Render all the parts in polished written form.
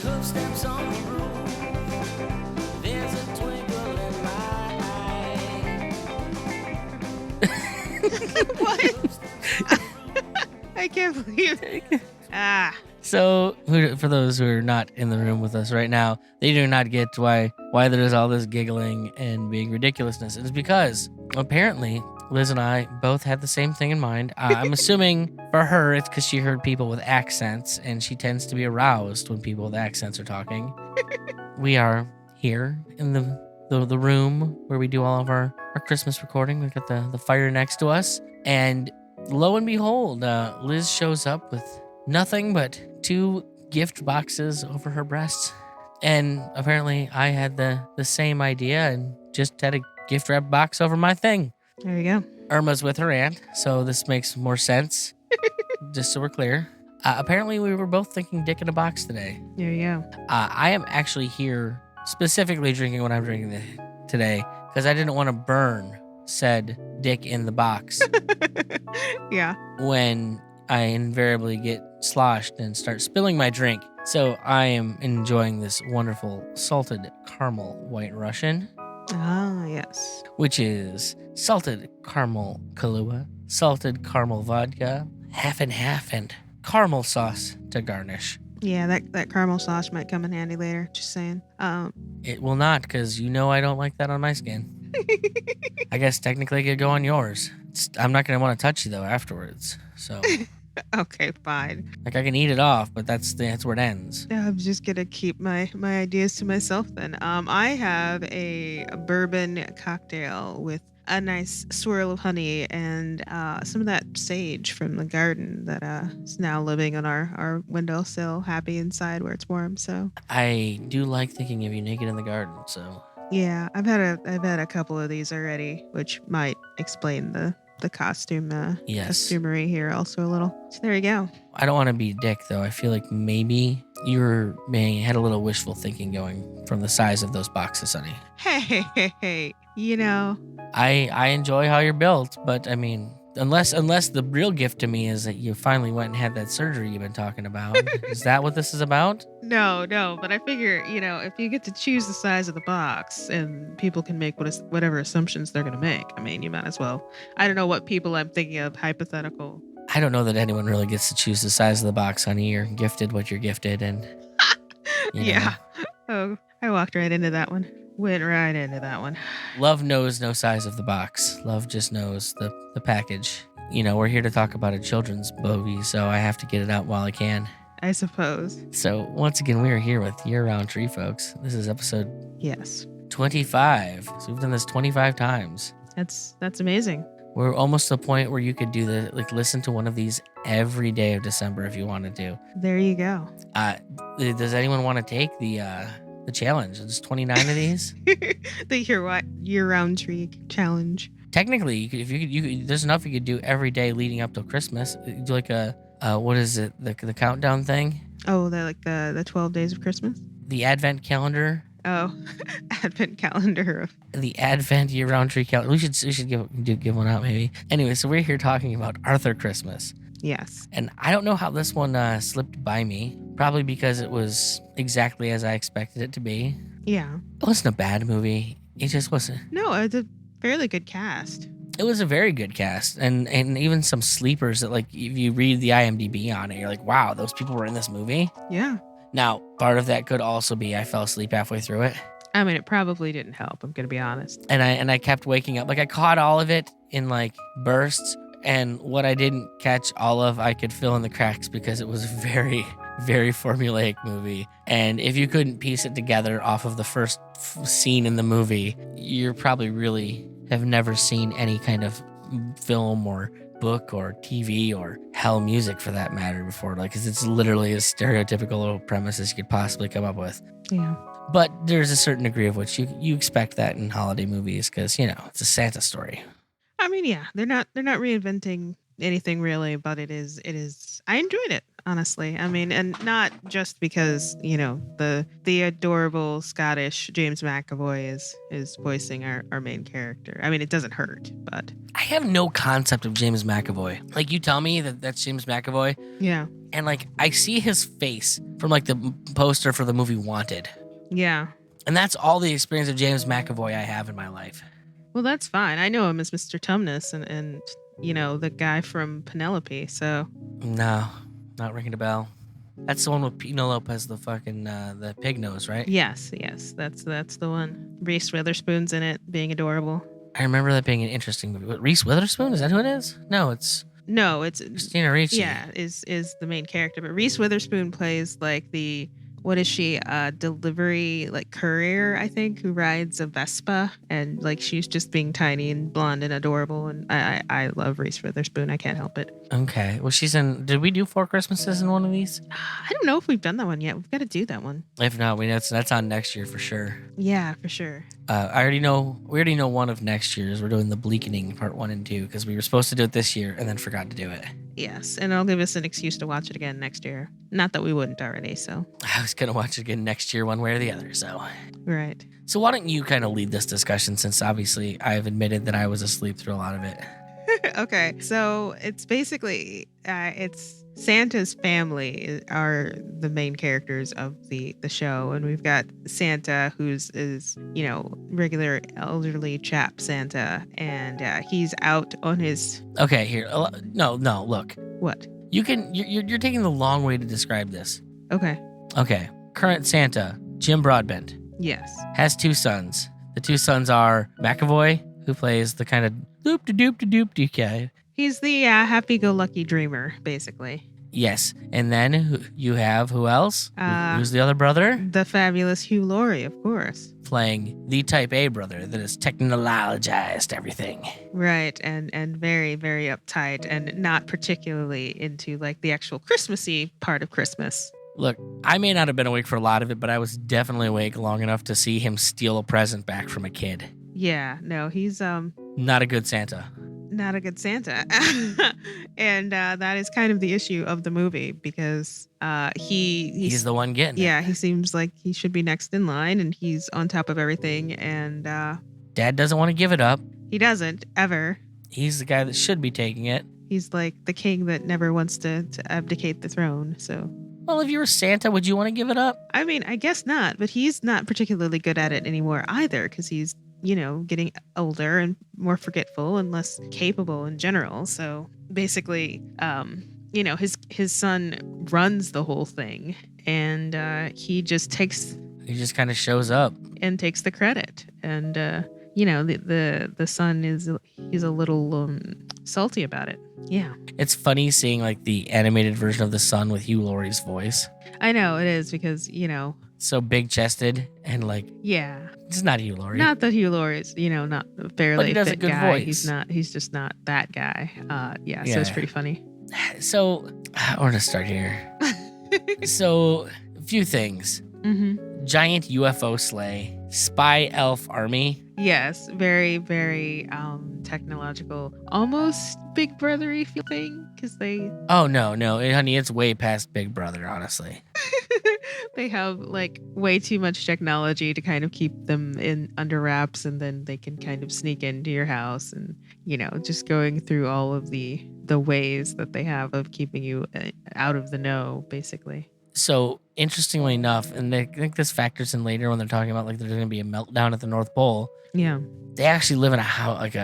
footsteps on the roof. There's a twinkle in my eye. What? I can't believe it. So, for those who are not in the room with us right now, they do not get why there is all this giggling and being ridiculousness. It is because apparently Liz and I both had the same thing in mind. I'm assuming for her it's because she heard people with accents, and she tends to be aroused when people with accents are talking. We are here in the room where we do all of our Christmas recording. We've got the fire next to us, and lo and behold, Liz shows up with nothing but 2 gift boxes over her breasts. And apparently I had the same idea and just had a gift wrap box over my thing. There you go. Irma's with her aunt, so this makes more sense. Just so we're clear. Apparently we were both thinking dick in a box today. There you go. I am actually here specifically drinking what I'm drinking today because I didn't want to burn said dick in the box. Yeah. When I invariably get sloshed and start spilling my drink. So I am enjoying this wonderful salted caramel White Russian, Ah, yes. which is salted caramel Kahlua, salted caramel vodka, half and half, and caramel sauce to garnish. Yeah, that caramel sauce might come in handy later. Just saying. It will not, because you know I don't like that on my skin. I guess technically it could go on yours. I'm not going to want to touch you, though, afterwards. So, Okay, fine. like, I can eat it off, but that's where it ends. I'm just gonna keep my ideas to myself then. I have a bourbon cocktail with a nice swirl of honey and some of that sage from the garden that is now living on our windowsill, happy inside where it's warm. So I do like thinking of you naked in the garden, so... yeah, I've had a couple of these already, which might explain the costume Yes. costumery here also a little. So there you go. I don't want to be a dick, though. I feel like maybe had a little wishful thinking going from the size of those boxes, honey. Hey, you know. I enjoy how you're built, but I mean, unless the real gift to me is that you finally went and had that surgery you've been talking about. Is that what this is about? No, but I figure, if you get to choose the size of the box and people can make whatever assumptions they're going to make, I mean, you might as well. I don't know what people I'm thinking of, hypothetical. I don't know that anyone really gets to choose the size of the box, honey. You're gifted what you're gifted, and Yeah. Oh, I walked right into that one. Went right into that one. Love knows no size of the box. Love just knows the package. We're here to talk about a children's movie, so I have to get it out while I can. I suppose. So once again, we are here with Year Round Tree, folks. This is episode Yes. 25. So we've done this 25 times. That's amazing. We're almost to the point where you could do listen to one of these every day of December if you wanted to. There you go. Does anyone want to take the challenge? There's 29 of these. The year-round tree challenge. Technically, you could, there's enough you could do every day leading up till Christmas. Do like a what is it? The countdown thing? Oh, the 12 days of Christmas. The Advent calendar. Oh, Advent calendar. The Advent year-round tree calendar. We should give one out maybe. Anyway, so we're here talking about Arthur Christmas. Yes. And I don't know how this one slipped by me. Probably because it was exactly as I expected it to be. Yeah. It wasn't a bad movie. It just wasn't. No, it's a fairly good cast. It was a very good cast, and even some sleepers that, like, if you read the IMDb on it, you're like, wow, those people were in this movie. Yeah. Now, part of that could also be I fell asleep halfway through it. I mean, it probably didn't help. I'm gonna be honest. And I kept waking up. Like, I caught all of it in like bursts, and what I didn't catch all of, I could fill in the cracks because it was a very, very formulaic movie. And if you couldn't piece it together off of the first scene in the movie, you're probably really have never seen any kind of film or book or TV or hell music for that matter before. Like, 'cause it's literally as stereotypical little premise as you could possibly come up with. Yeah. But there's a certain degree of which you expect that in holiday movies because, it's a Santa story. I mean, yeah, they're not reinventing anything really, but it is I enjoyed it, honestly. I mean, and not just because, the adorable Scottish James McAvoy is voicing our main character. I mean, it doesn't hurt, but I have no concept of James McAvoy. Like, you tell me that that's James McAvoy, yeah. and like I see his face from like the poster for the movie Wanted, Yeah. and that's all the experience of James McAvoy I have in my life. Well, that's fine. I know him as Mr. Tumnus and the guy from Penelope. So, No, not ringing a bell. That's the one with Pino Lopez, the fucking the pig nose, right? yes, that's the one. Reese Witherspoon's in it, being adorable. I remember that being an interesting movie. What, Reese Witherspoon? Is that who it is? No, it's No, it's Christina Ricci. yeah, is the main character, but Reese Witherspoon plays like the what is she? Delivery like courier, I think, who rides a Vespa, and like she's just being tiny and blonde and adorable, and I love Reese Witherspoon. I can't help it. Okay. Well, she's in. Did we do Four Christmases in one of these? I don't know if we've done that one yet. We've got to do that one. If not, that's on next year for sure. Yeah, for sure. I already know. We already know one of next year's. We're doing the Bleakening Part 1 and 2 because we were supposed to do it this year and then forgot to do it. Yes, and it'll give us an excuse to watch it again next year. Not that we wouldn't already. So I was gonna watch it again next year, one way or the other. right. So why don't you kind of lead this discussion, since obviously I've admitted that I was asleep through a lot of it. Okay, so it's basically it's Santa's family are the main characters of the show, and we've got Santa, who's is regular elderly chap Santa, and he's out on his Okay, here. No. Look, what? you're taking the long way to describe this. Okay, Okay, current Santa, Jim Broadbent, yes, has two sons. The two sons are McAvoy, who plays the kind of doop-de-doop-de-doop-de guy. he's the happy-go-lucky dreamer, basically. Yes, and then you have who else? Who's the other brother? The fabulous Hugh Laurie, of course. Playing the Type A brother that has technologized everything. Right, and very, very uptight and not particularly into like the actual Christmassy part of Christmas. Look, I may not have been awake for a lot of it, but I was definitely awake long enough to see him steal a present back from a kid. Yeah, no, he's Not a good Santa. not a good Santa. And that is kind of the issue of the movie because He's the one getting it. yeah, he seems like he should be next in line and he's on top of everything and Dad doesn't want to give it up. he doesn't ever. He's the guy that should be taking it. He's like the king that never wants to abdicate the throne. So Well, if you were Santa, would you want to give it up? I mean, I guess not, but he's not particularly good at it anymore either because he's, getting older and more forgetful and less capable in general. So basically, his son runs the whole thing and he just takes He just kind of shows up. takes the credit. And, the son he's a little salty about it. Yeah. It's funny seeing like the animated version of the son with Hugh Laurie's voice. I know it is because, So big chested and like, yeah. it's not Hugh Laurie. Not that Hugh Laurie's, not a fairly But he does a fit good guy. voice. He's just not that guy. So Yeah. it's pretty funny. So, where to start here? So, a few things. Mm-hmm. Giant UFO sleigh, spy elf army. Yes, very, very technological, almost Big Brothery feeling because they Oh, no, honey, it's way past Big Brother, honestly. they have like way too much technology to kind of keep them in under wraps, and then they can kind of sneak into your house and just going through all of the ways that they have of keeping you out of the know, basically. So, interestingly enough, and I think this factors in later when they're talking about like there's going to be a meltdown at the North Pole. Yeah, They actually live in a house, like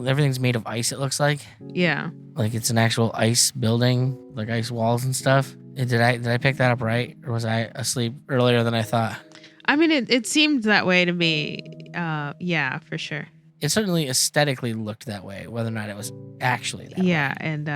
everything's made of ice, it looks like. yeah. Like it's an actual ice building, like ice walls and stuff. Did I pick that up right? Or was I asleep earlier than I thought? I mean, it seemed that way to me. Yeah, for sure. It certainly aesthetically looked that way, whether or not it was actually that way. Yeah, and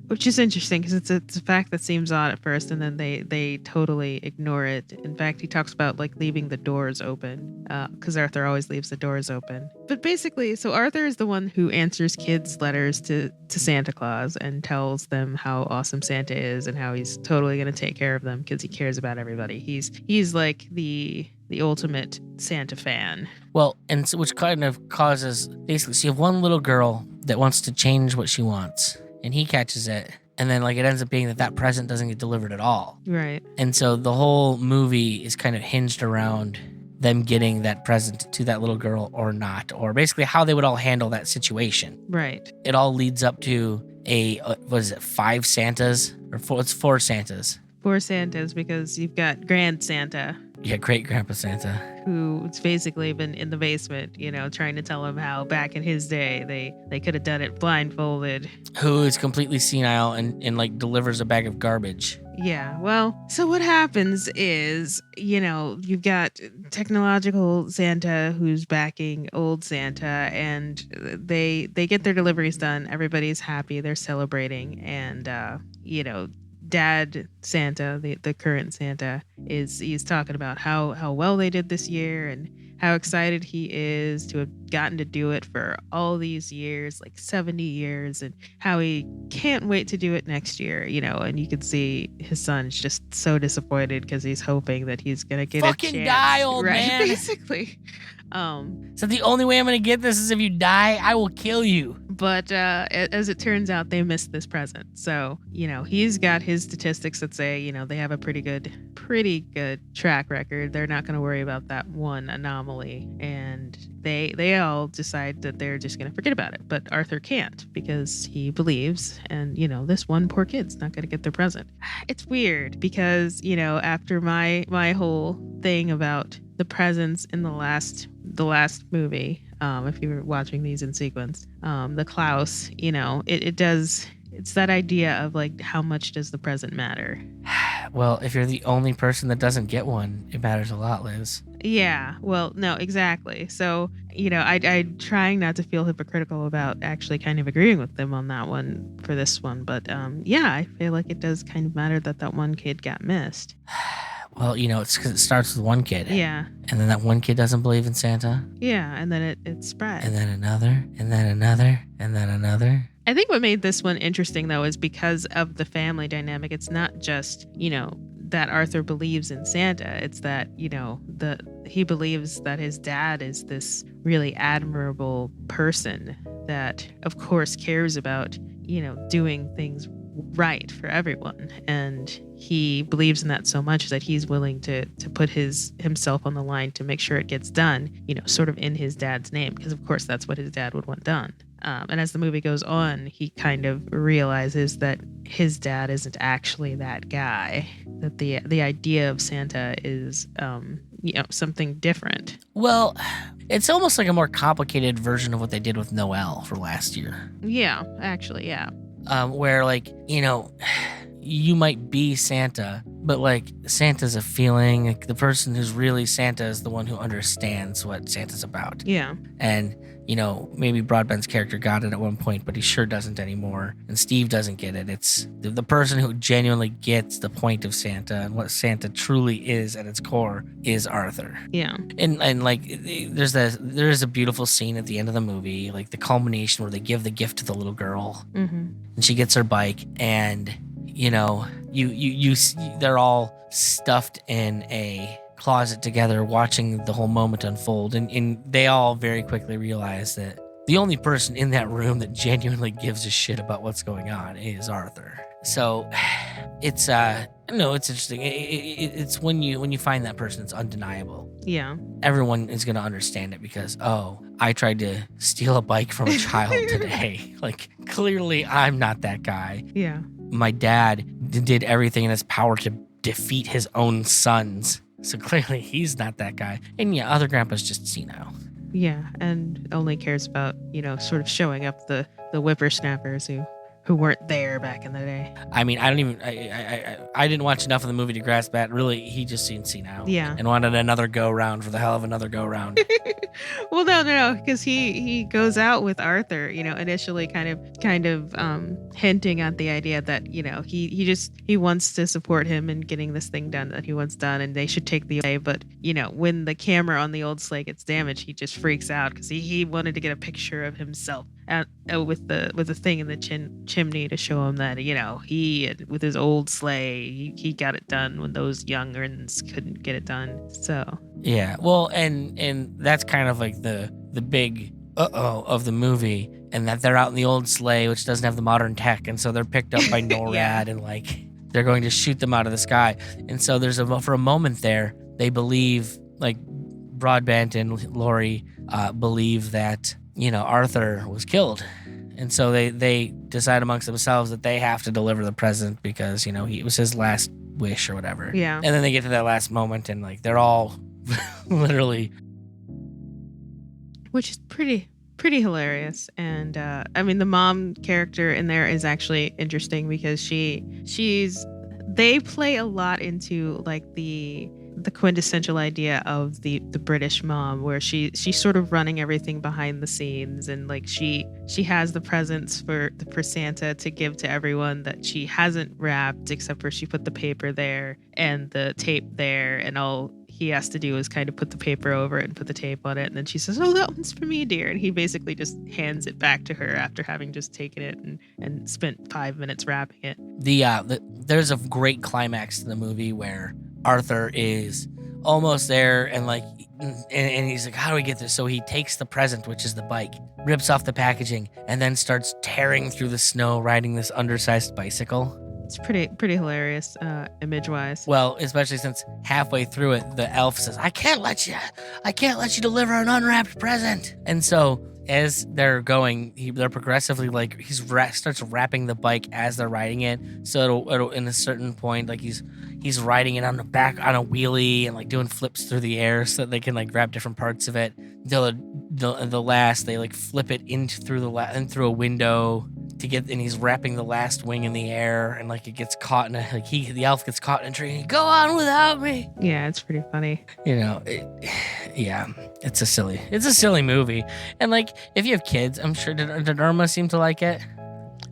which is interesting because it's a fact that seems odd at first, and then they totally ignore it. In fact, he talks about like leaving the doors open because Arthur always leaves the doors open. But basically, so Arthur is the one who answers kids' letters to Santa Claus and tells them how awesome Santa is and how he's totally going to take care of them because he cares about everybody. He's like the the ultimate Santa fan. Well, and so, which kind of causes basically, so you have one little girl that wants to change what she wants, and he catches it, and then like it ends up being that present doesn't get delivered at all. Right. And so the whole movie is kind of hinged around them getting that present to that little girl or not, or basically how they would all handle that situation. Right. It all leads up to what is it, 5 Santas? Or 4, it's 4 Santas. 4 Santas, because you've got Grand Santa, Yeah, Great Grandpa Santa. who's basically been in the basement, trying to tell him how back in his day they could have done it blindfolded. Who is completely senile and like delivers a bag of garbage. Yeah, well, so what happens is, you've got technological Santa who's backing old Santa, and they get their deliveries done. Everybody's happy, they're celebrating, and Dad Santa, the current Santa, he's talking about how well they did this year and how excited he is to have gotten to do it for all these years, like 70 years, and how he can't wait to do it next year, and you can see his son's just so disappointed because he's hoping that he's gonna get Fucking a chance. die, old right, man. basically. So the only way I'm gonna get this is if you die. I will kill you. But as it turns out, they missed this present. So, he's got his statistics that say, they have a pretty good track record. They're not going to worry about that one anomaly. And they all decide that they're just going to forget about it. But Arthur can't, because he believes, and, this one poor kid's not going to get their present. It's weird because, after my whole thing about the presents in the last movie, if you were watching these in sequence, the Klaus, it's that idea of like, how much does the present matter? Well, if you're the only person that doesn't get one, it matters a lot, Liz. Yeah, well, no, exactly. So, I trying not to feel hypocritical about actually kind of agreeing with them on that one for this one. But yeah, I feel like it does kind of matter that one kid got missed. Well, it's because it starts with one kid. Yeah. And then that one kid doesn't believe in Santa. Yeah, and then it spread. And then another, and then another, and then another. I think what made this one interesting, though, is because of the family dynamic. It's not just, that Arthur believes in Santa. It's that, he believes that his dad is this really admirable person that, of course, cares about, doing things right for everyone. And he believes in that so much that he's willing to put himself on the line to make sure it gets done, sort of in his dad's name, because of course that's what his dad would want done. And as the movie goes on, he kind of realizes that his dad isn't actually that guy, that the idea of Santa is something different. Well, it's almost like a more complicated version of what they did with Noel for last year. Yeah, actually, yeah. Where like, you might be Santa, but like Santa's a feeling. Like, the person who's really Santa is the one who understands what Santa's about. Yeah. And, maybe Broadbent's character got it at one point, but he sure doesn't anymore. And Steve doesn't get it. It's the person who genuinely gets the point of Santa and what Santa truly is at its core is Arthur. Yeah. And like, there is a beautiful scene at the end of the movie, like the culmination where they give the gift to the little girl, Mm-hmm. and she gets her bike, and they're all stuffed in a closet together watching the whole moment unfold, and they all very quickly realize that the only person in that room that genuinely gives a shit about what's going on is Arthur. So it's it's interesting. It's when you find that person, it's undeniable. Yeah. Everyone is going to understand it because, I tried to steal a bike from a child today. Like, clearly I'm not that guy. Yeah. My dad did everything in his power to defeat his own sons. So clearly he's not that guy. And yeah, other grandpa's just senile. Yeah, and only cares about, sort of showing up the whippersnappers who weren't there back in the day. I mean, I didn't watch enough of the movie to grasp that. Really, he just seemed senile. Yeah. And wanted another go round for the hell of another go round. Well, no, because he goes out with Arthur, initially kind of hinting at the idea that, he wants to support him in getting this thing done that he wants done, and they should take the way. But, when the camera on the old sleigh gets damaged, he just freaks out because he wanted to get a picture of himself with the thing in the chimney to show him that he with his old sleigh he got it done when those youngerns couldn't get it done. So Yeah. Well, and that's kind of like the big of the movie, and that they're out in the old sleigh, which doesn't have the modern tech, and so they're picked up by NORAD Yeah. and like they're going to shoot them out of the sky. And so for a moment there, they believe, like Broadbent and Laurie believe that Arthur was killed, and so they decide amongst themselves that they have to deliver the present because it was his last wish or whatever. yeah. And then they get to that last moment, and like they're all literally. Which is pretty hilarious. And I mean, the mom character in there is actually interesting because they play a lot into like the quintessential idea of the British mom, where she's sort of running everything behind the scenes, and like she has the presents for Santa to give to everyone that she hasn't wrapped, except for she put the paper there and the tape there, and all he has to do is kind of put the paper over it and put the tape on it, and then she says, "Oh, that one's for me, dear," and he basically just hands it back to her after having just taken it and spent 5 minutes wrapping it. There's a great climax to the movie where Arthur is almost there, and like and he's like, how do we get this? So he takes the present, which is the bike, rips off the packaging, and then starts tearing through the snow riding this undersized bicycle. It's pretty hilarious, image wise. Well, especially since halfway through it, the elf says, I can't let you deliver an unwrapped present. And so as they're going, they're progressively like starts wrapping the bike as they're riding it. So it'll in a certain point, like he's riding it on the back on a wheelie and like doing flips through the air so that they can like grab different parts of it. Until the last, they like flip it through a window to get, and he's wrapping the last wing in the air, and like it gets caught in the elf gets caught in a tree. And he, go on without me. Yeah, it's pretty funny. It's a silly movie, and like if you have kids, I'm sure did Irma seem to like it?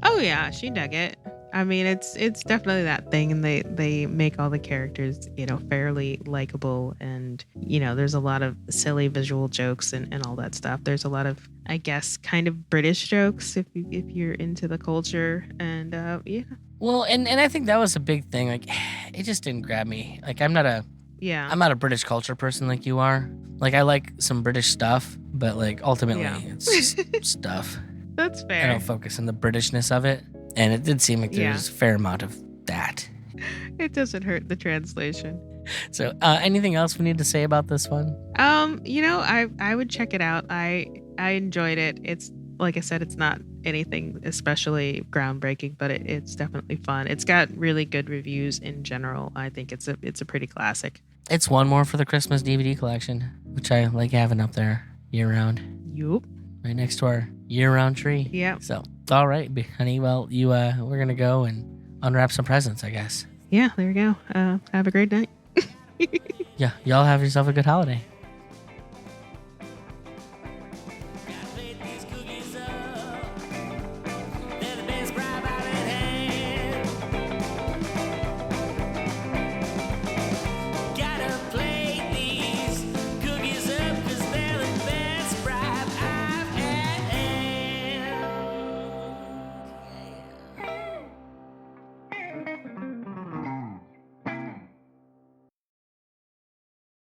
Oh yeah, she dug it. I mean, it's definitely that thing, and they make all the characters, fairly likable, and there's a lot of silly visual jokes and all that stuff. There's a lot of, I guess, kind of British jokes if you're into the culture, and yeah. Well, and I think that was a big thing. Like, it just didn't grab me. Like, I'm not a British culture person like you are. Like, I like some British stuff, but like ultimately, it's just stuff. That's fair. I don't focus on the Britishness of it. And it did seem like there's a fair amount of that. It doesn't hurt the translation. So, anything else we need to say about this one? I would check it out. I enjoyed it. It's, like I said, it's not anything especially groundbreaking, but it's definitely fun. It's got really good reviews in general. I think it's a pretty classic. It's one more for the Christmas DVD collection, which I like having up there year round. Yup. Right next to our year-round tree. Yeah. So, all right, honey. Well, we're gonna go and unwrap some presents, I guess. Yeah, there you go. Have a great night. Yeah, y'all have yourself a good holiday.